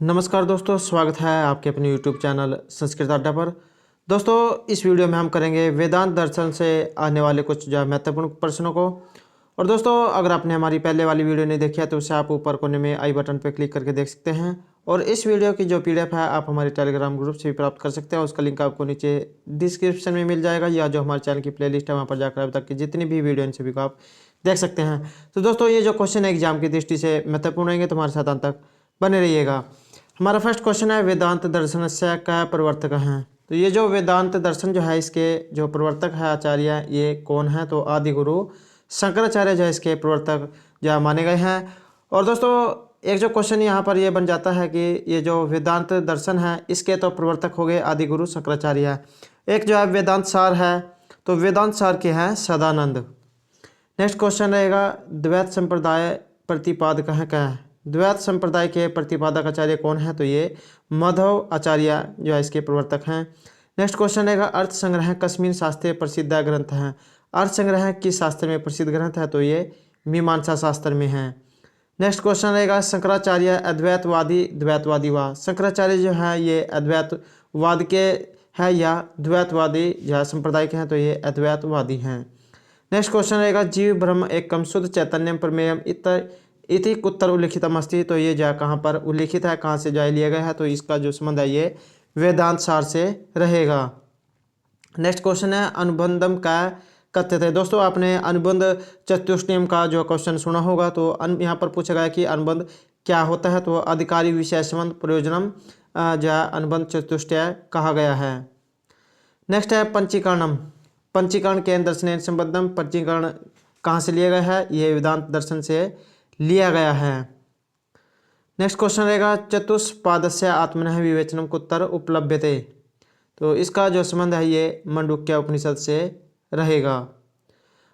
नमस्कार दोस्तों, स्वागत है आपके अपने YouTube चैनल संस्कृत अड्डा पर। दोस्तों, इस वीडियो में हम करेंगे वेदांत दर्शन से आने वाले कुछ जो है महत्वपूर्ण प्रश्नों को। और दोस्तों, अगर आपने हमारी पहले वाली वीडियो नहीं देखी है तो उसे आप ऊपर कोने में आई बटन पर क्लिक करके देख सकते हैं। और इस वीडियो की जो PDF है आप हमारे टेलीग्राम ग्रुप से भी प्राप्त कर सकते हैं। उसका लिंक आपको नीचे डिस्क्रिप्शन में मिल जाएगा, या जो हमारे चैनल की प्लेलिस्ट है वहाँ पर जाकर अब तक की जितनी भी वीडियो इन सभी को आप देख सकते हैं। तो दोस्तों, ये जो क्वेश्चन है एग्जाम की दृष्टि से महत्वपूर्ण रहेंगे, तो हमारे साथ अंत तक बने रहिएगा। हमारा फर्स्ट क्वेश्चन है, वेदांत दर्शन से क्या प्रवर्तक हैं। तो ये जो वेदांत दर्शन जो है इसके जो प्रवर्तक है आचार्य, ये कौन है? तो आदि गुरु शंकराचार्य जो है इसके प्रवर्तक जो है माने गए हैं। और दोस्तों, एक जो क्वेश्चन यहाँ पर ये बन जाता है कि ये जो वेदांत दर्शन है इसके तो प्रवर्तक हो गए आदि गुरु शंकराचार्य। एक जो है वेदांत सार है, तो वेदांत सार के हैं सदानंद। नेक्स्ट क्वेश्चन रहेगा, द्वैत संप्रदाय प्रतिपादक है क्या है? द्वैत संप्रदाय के प्रतिपादक आचार्य कौन है? तो ये माधव आचार्य जो है इसके प्रवर्तक हैं। नेक्स्ट क्वेश्चन रहेगा, अर्थ संग्रह कस्मिन शास्त्रे प्रसिद्ध ग्रंथ है। अर्थ संग्रह किस शास्त्र में प्रसिद्ध ग्रंथ है? तो ये मीमांसा शास्त्र में है। नेक्स्ट क्वेश्चन रहेगा, शंकराचार्य अद्वैतवादी द्वैतवादी व शंकराचार्य जो है ये अद्वैतवाद के है या द्वैतवादी जो है संप्रदाय के हैं? तो ये अद्वैतवादी हैं। नेक्स्ट क्वेश्चन रहेगा, जीव ब्रह्म एकम शुद्ध चैतन्यम प्रमेयम इति कुत्र उल्लिखितम अस्ति। तो ये जो कहाँ पर उल्लिखित है, कहाँ से जो लिया गया है? तो इसका जो संबंध है ये वेदांत सार से रहेगा। नेक्स्ट क्वेश्चन है, अनुबंधम का कथ्यते। दोस्तों, आपने अनुबंध चतुष्टयम का जो क्वेश्चन सुना होगा, तो यहाँ पर पूछा गया कि अनुबंध क्या होता है? तो अधिकारी विषय संबंध प्रयोजनम जो अनुबंध चतुष्टय कहा गया है। नेक्स्ट है पंचीकरणम। पंचीकरण के दर्शन संबंधम। पंचीकरण कहाँ से लिया गया है? ये वेदांत दर्शन से लिया गया है। नेक्स्ट क्वेश्चन रहेगा, चतुष्पादस्य आत्मनः विवेचनम कुत्र उपलभ्यते। तो इसका जो संबंध है ये मांडुक्य उपनिषद से रहेगा।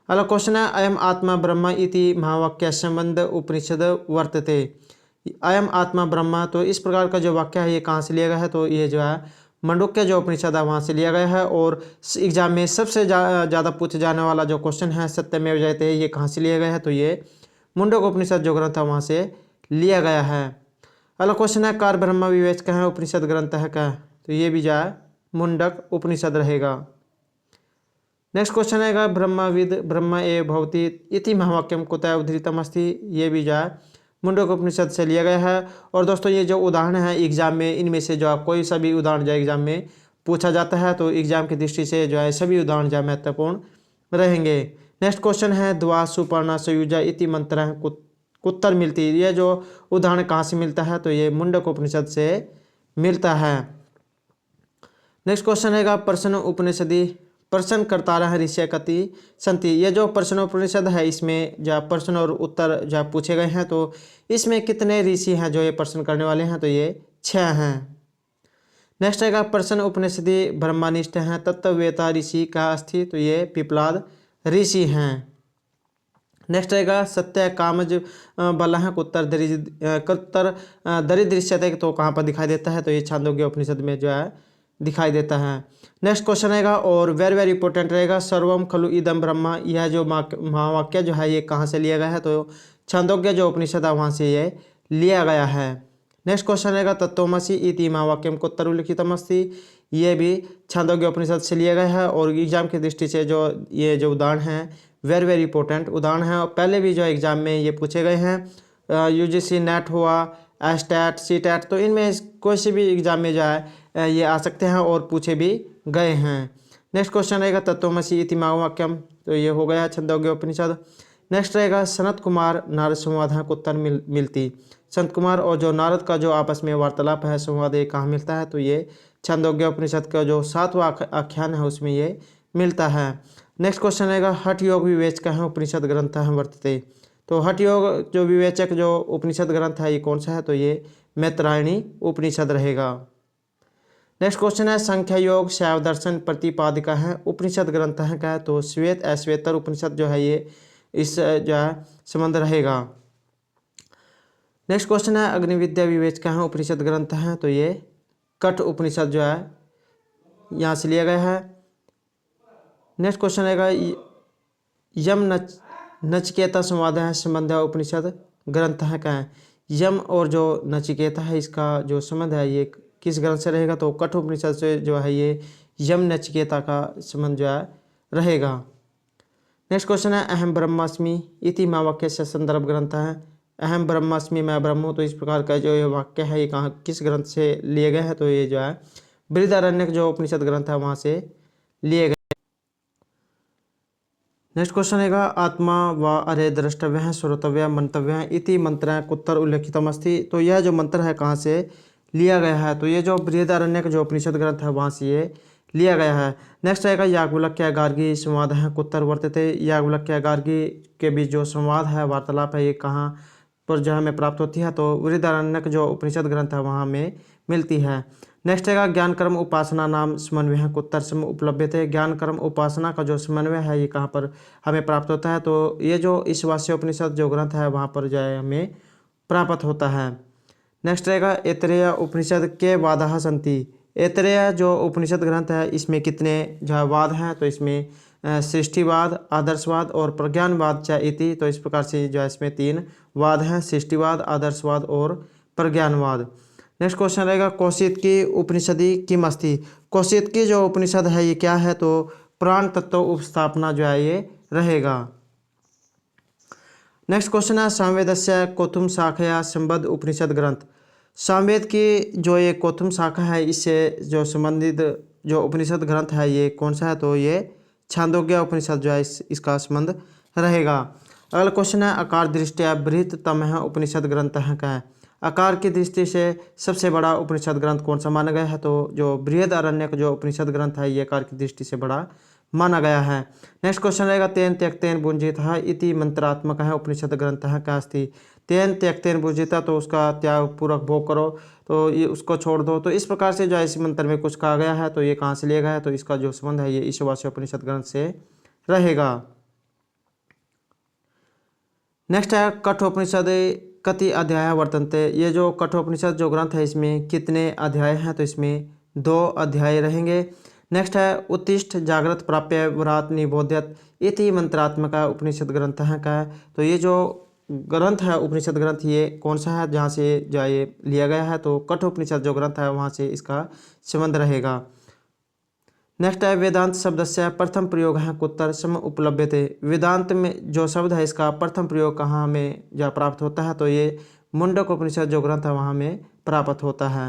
अगला क्वेश्चन है, अयम आत्मा ब्रह्म इति महावाक्य संबंध उपनिषद वर्तते। अयम आत्मा ब्रह्म, तो इस प्रकार का जो वाक्य है ये कहाँ से लिया गया है? तो ये जो है मांडुक्य जो उपनिषद है वहाँ से लिया गया है। और एग्जाम में सबसे ज़्यादा पूछे जाने वाला जो क्वेश्चन है, सत्यमेव जयते, ये कहाँ से लिया गया है? तो ये मुंडक उपनिषद जो ग्रंथ है वहाँ से लिया गया है। अगला क्वेश्चन है, कार ब्रह्म विवेचक है उपनिषद ग्रंथ है क्या? तो ये भी जो है मुंडक उपनिषद रहेगा। नेक्स्ट क्वेश्चन है, ब्रह्मविद ब्रह्म एव भवति इति महावाक्यम कुतः उद्धृतम अस्ति। ये भी जो है मुंडक उपनिषद से लिया गया है। और दोस्तों, ये जो उदाहरण है एग्जाम में, इनमें से जो कोई सा भी उदाहरण जो एग्जाम में पूछा जाता है, तो एग्जाम की दृष्टि से जो है सभी उदाहरण जो महत्वपूर्ण रहेंगे। नेक्स्ट क्वेश्चन है, द्वा सुपर्णा संयुजा इति मंत्र कुत्तर मिलती। ये जो उदाहरण कहाँ से मिलता है? तो ये मुंडक उपनिषद से मिलता है। नेक्स्ट क्वेश्चन है, प्रश्न उपनिषदि प्रश्न कर्ता ऋषि कति संति। ये जो प्रश्नोपनिषद है इसमें जो प्रश्न और उत्तर जो पूछे गए हैं, तो इसमें कितने ऋषि हैं जो ये प्रश्न करने वाले हैं? तो ये 6 हैं। नेक्स्ट है, प्रश्न उपनिषदि ब्रह्मनिष्ठ हैं तत्ववेता ऋषि का अस्थि। तो ये पिपलाद ऋषि हैं। नेक्स्ट रहेगा, सत्य कामज बलह कुत्तर दरिदृश्यते। तो कहाँ पर दिखाई देता है? तो ये छांदोग्य उपनिषद में जो है दिखाई देता है। नेक्स्ट क्वेश्चन रहेगा, और वेरी इंपॉर्टेंट रहेगा, सर्वम खलु इदम ब्रह्म। यह जो महावाक्य जो है ये कहाँ से लिया गया है? तो छांदोग्य जो उपनिषद है वहाँ से ये लिया गया है। नेक्स्ट क्वेश्चन रहेगा, तत्वमसि इति महावाक्यम कुत्र उल्लिखितम अस्ति। ये भी छांदोग्य उपनिषद से लिया गया है। और एग्जाम की दृष्टि से जो ये जो उदाहरण हैं वेरी इंपॉर्टेंट उदाहरण है, और पहले भी जो एग्जाम में ये पूछे गए हैं। UGC नेट हुआ, एस्टैट सीटैट, तो इनमें कोई से भी एग्जाम में जो है ये आ सकते हैं और पूछे भी गए हैं। नेक्स्ट क्वेश्चन रहेगा, तत्वमसि इति महावाक्यम। तो ये हो गया छंदोग्य उपनिषद। नेक्स्ट रहेगा, सनत कुमार नारद संवाद कुत्तर मिलती। संत कुमार और जो नारद का जो आपस में वार्तालाप है, संवाद, ये कहाँ मिलता है? तो ये छंदोग्य उपनिषद का जो 7वां आख्यान है उसमें ये मिलता है। नेक्स्ट क्वेश्चन रहेगा, हठ योग विवेचक है उपनिषद ग्रंथ है वर्तते। तो हठ योग जो विवेचक जो उपनिषद ग्रंथ है ये कौन सा है? तो ये मैत्रायणी उपनिषद रहेगा। नेक्स्ट क्वेश्चन है, संख्या योग शैव दर्शन प्रतिपादिका है उपनिषद ग्रंथ है क्या? तो श्वेत ऐश्वेतर उपनिषद जो है ये इस जो है संबंध रहेगा। नेक्स्ट क्वेश्चन है, अग्निविद्या विवेचक है उपनिषद ग्रंथ है। तो ये कठ उपनिषद जो है यहाँ से लिया गया है। नेक्स्ट क्वेश्चन रहेगा, यम नचिकेता संवाद है संबंध उपनिषद ग्रंथ है क्या है? यम और जो नचिकेता है इसका जो संबंध है ये किस ग्रंथ से रहेगा, तो कठोपनिषद से जो है ये यम नचिकेता का संबंध जो है रहेगा। नेक्स्ट क्वेश्चन है अहम ब्रह्मास्मि इति माँ वाक्य से संदर्भ ग्रंथ है। अहम ब्रह्मास्मि मैं ब्रह्म हूँ, तो इस प्रकार का जो ये वाक्य है ये कहाँ किस ग्रंथ से लिए गए हैं, तो ये जो है बृहदारण्यक जो उपनिषद ग्रंथ है वहाँ से लिए गए। नेक्स्ट क्वेश्चन है आत्मा व अरे द्रष्टव्य श्रोतव्य मंतव्य इति मंत्र कुत्तर उल्लेखितम अस्ति। तो यह जो मंत्र है कहाँ से लिया गया है, तो ये जो बृहदारण्यक जो उपनिषद ग्रंथ है वहाँ से ये लिया गया है। नेक्स्ट आएगा याज्ञवल्क्य गार्गी संवाद है कुत्तर वर्तते। याज्ञवल्क्य गार्गी के बीच जो संवाद है वार्तालाप है ये कहाँ पर जो हमें प्राप्त होती है, तो बृहदारण्यक जो उपनिषद ग्रंथ है वहाँ में मिलती है। नेक्स्ट है ज्ञान कर्म उपासना नाम समन्वय कुत्तर सम उपलब्ध थे। ज्ञान कर्म उपासना का जो समन्वय है ये कहाँ पर हमें प्राप्त होता है, तो ये जो ईशावास्य उपनिषद जो ग्रंथ है वहाँ पर जो है हमें प्राप्त होता है। नेक्स्ट रहेगा ऐतरेय उपनिषद के वादाः सन्ति। ऐतरेय जो उपनिषद ग्रंथ है इसमें कितने जो वाद हैं, तो इसमें सृष्टिवाद, आदर्शवाद और प्रज्ञानवाद च इति। तो इस प्रकार से जो है इसमें 3 वाद हैं, सृष्टिवाद, आदर्शवाद और प्रज्ञानवाद। नेक्स्ट क्वेश्चन रहेगा कौशिक की उपनिषदि किम अस्ति। कौशिक की जो उपनिषद है ये क्या है, तो प्राण तत्व उपस्थापना जो है ये रहेगा। नेक्स्ट क्वेश्चन है सामवेदस्य कोथुम शाखया संबद्ध उपनिषद ग्रंथ। सामवेद की जो ये कोथुम शाखा है इससे जो संबंधित जो उपनिषद ग्रंथ है ये कौन सा है, तो ये छांदोग्य उपनिषद जो है इसका संबंध रहेगा। अगला क्वेश्चन है आकार दृष्टिया बृहत्तम उपनिषद ग्रंथ है क्या है। आकार की दृष्टि से सबसे बड़ा उपनिषद ग्रंथ कौन सा माना गया है, तो जो बृहदारण्यक जो उपनिषद ग्रंथ है ये आकार की दृष्टि से बड़ा माना गया है। नेक्स्ट क्वेश्चन रहेगा तेन त्यक्तेन भुंजितः इति मंत्रात्मक है उपनिषद ग्रंथ है क्या अस्ति। तेन त्यक्तेन भुंजितः तो उसका त्याग पूर्वक भोग करो, तो ये उसको छोड़ दो। तो इस प्रकार से जो है इस मंत्र में कुछ कहा गया है, तो ये कहाँ से लिया गया है, तो इसका जो संबंध है ये ईशावास्य उपनिषद ग्रंथ से रहेगा। नेक्स्ट है कठोपनिषद कति अध्याय वर्तन्ते। ये जो कठोपनिषद जो ग्रंथ है इसमें कितने अध्याय हैं, तो इसमें 2 अध्याय रहेंगे। नेक्स्ट है उत्तिष्ठ जागृत प्राप्य व्रात निबोध्यत इति मंत्रात्मक उपनिषद ग्रंथ है क्या है। तो ये जो ग्रंथ है उपनिषद ग्रंथ ये कौन सा है जहाँ से जो ये लिया गया है, तो कठोपनिषद जो ग्रंथ है वहाँ से इसका संबंध रहेगा। नेक्स्ट है वेदांत शब्द से प्रथम प्रयोग है कुत्तर सम उपलब्ध थे। वेदांत में जो शब्द है इसका प्रथम प्रयोग कहाँ हमें जो प्राप्त होता है, तो ये मुंडक उपनिषद जो ग्रंथ है वहाँ में प्राप्त होता है।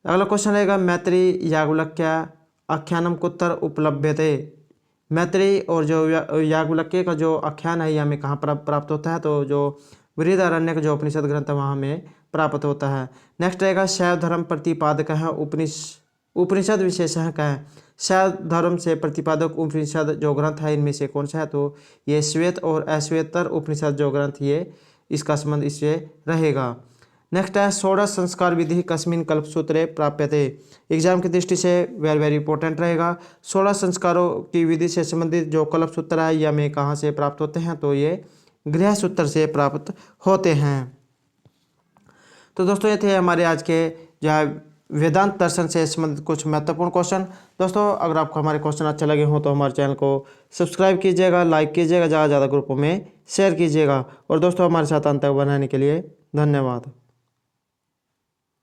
अगला क्वेश्चन रहेगा मैत्री याज्ञवल्क्य आख्यानम कुत्तर उपलभ्यते। मैत्री और जो याज्ञवल्क्य का जो आख्यान है ये हमें कहाँ प्राप्त होता है, तो जो बृहदारण्यक जो उपनिषद ग्रंथ है वहाँ हमें प्राप्त होता है। नेक्स्ट रहेगा शैव धर्म प्रतिपादक है उपनिषद विशेष है क्या है। शैव धर्म से प्रतिपादक उपनिषद जो ग्रंथ है इनमें से कौन सा है, तो ये श्वेत और अश्वेतर उपनिषद जो ग्रंथ ये इसका संबंध इससे रहेगा। नेक्स्ट है षोडश संस्कार विधि कस्मिन कल्पसूत्रे प्राप्यते। एग्जाम की दृष्टि से वेरी इंपॉर्टेंट रहेगा। 16 संस्कारों की विधि से संबंधित जो कल्पसूत्र है ये हमें कहाँ से प्राप्त होते हैं, तो ये गृहसूत्र से प्राप्त होते हैं। तो दोस्तों ये थे हमारे आज के जो है वेदांत दर्शन से संबंधित कुछ महत्वपूर्ण क्वेश्चन। दोस्तों अगर आपको हमारे क्वेश्चन अच्छे लगे हों तो हमारे चैनल को सब्सक्राइब कीजिएगा, लाइक कीजिएगा, ज़्यादा से ज़्यादा ग्रुपों में शेयर कीजिएगा। और दोस्तों हमारे साथ अंत तक बनाने के लिए धन्यवाद।